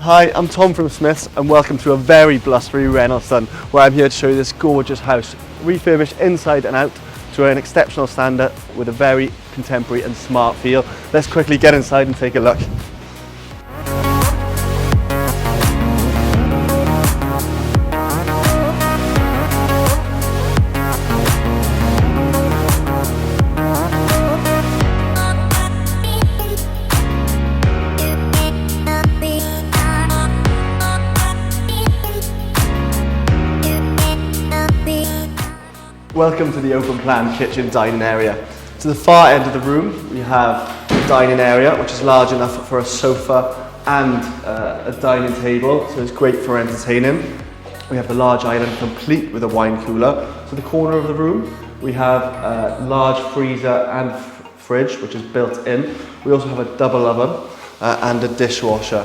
Hi, I'm Tom from Smiths and welcome to a very blustery Reynoldston, where I'm here to show you this gorgeous house, refurbished inside and out to an exceptional standard with a very contemporary and smart feel. Let's quickly get inside and take a look. Welcome to the open plan kitchen dining area. To the far end of the room we have the dining area, which is large enough for a sofa and a dining table, so it's great for entertaining. We have the large island complete with a wine cooler. To the corner of the room we have a large freezer and fridge which is built in. We also have a double oven and a dishwasher.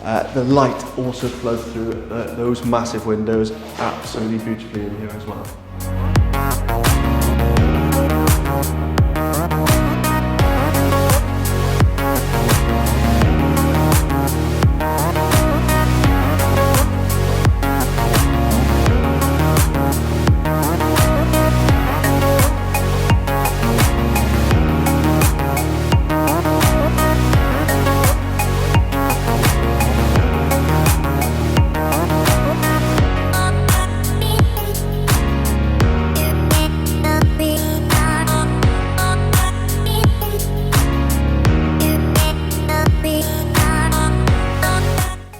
The light also flows through those massive windows absolutely beautifully in here as well.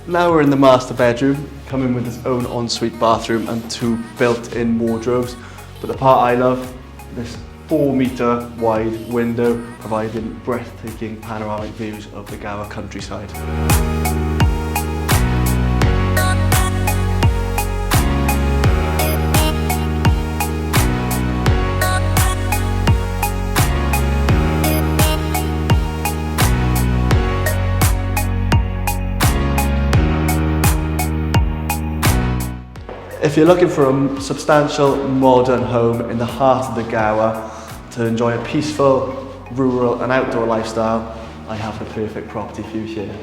Now we're in the master bedroom, coming with its own ensuite bathroom and two built-in wardrobes. But the part I love, this 4-metre wide window providing breathtaking panoramic views of the Gower countryside. If you're looking for a substantial modern home in the heart of the Gower to enjoy a peaceful, rural and outdoor lifestyle, I have the perfect property for you here.